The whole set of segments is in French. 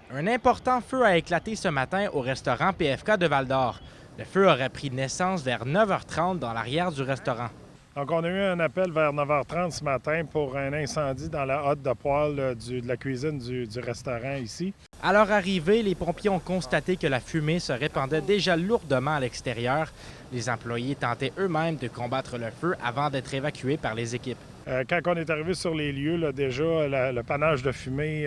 Un important feu a éclaté ce matin au restaurant PFK de Val-d'Or. Le feu aurait pris naissance vers 9h30 dans l'arrière du restaurant. Donc, on a eu un appel vers 9h30 ce matin pour un incendie dans la hotte de poêle de la cuisine du restaurant ici. À leur arrivée, les pompiers ont constaté que la fumée se répandait déjà lourdement à l'extérieur. Les employés tentaient eux-mêmes de combattre le feu avant d'être évacués par les équipes. Quand on est arrivé sur les lieux, là, déjà, le panache de fumée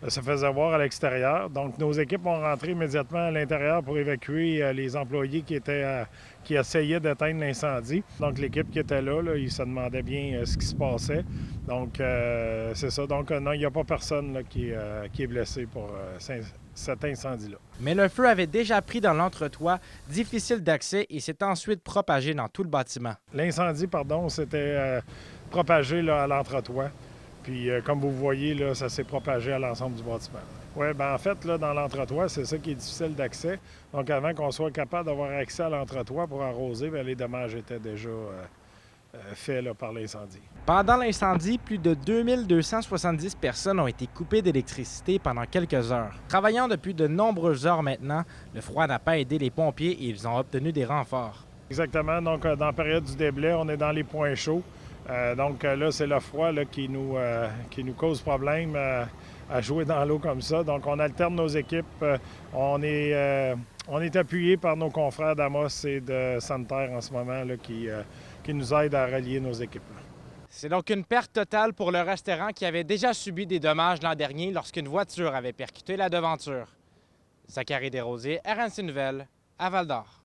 se faisait voir à l'extérieur. Donc, nos équipes ont rentré immédiatement à l'intérieur pour évacuer les employés qui essayaient d'éteindre l'incendie. Donc, l'équipe qui était là, ils se demandaient bien ce qui se passait. Donc, c'est ça. Donc, non, il n'y a pas personne là, qui est blessé pour cet incendie-là. Mais le feu avait déjà pris dans l'entretoit, difficile d'accès, et s'est ensuite propagé dans tout le bâtiment. L'incendie, s'était propagé là, à l'entretoit. Puis, comme vous voyez, là, ça s'est propagé à l'ensemble du bâtiment. Oui, bien en fait, là, dans l'entretoit, c'est ça qui est difficile d'accès. Donc, avant qu'on soit capable d'avoir accès à l'entretoit pour arroser, bien, les dommages étaient déjà faits là, par l'incendie. Pendant l'incendie, plus de 2270 personnes ont été coupées d'électricité pendant quelques heures. Travaillant depuis de nombreuses heures maintenant, le froid n'a pas aidé les pompiers et ils ont obtenu des renforts. Exactement. Donc, dans la période du déblai, on est dans les points chauds. Donc là, c'est le froid là, qui nous cause problème à jouer dans l'eau comme ça. Donc, on alterne nos équipes. On est appuyé par nos confrères d'Amos et de Santerre en ce moment là, qui nous aident à relier nos équipes. C'est donc une perte totale pour le restaurant qui avait déjà subi des dommages l'an dernier lorsqu'une voiture avait percuté la devanture. Zachary Desrosiers, RNC Nouvelles, à Val-d'Or.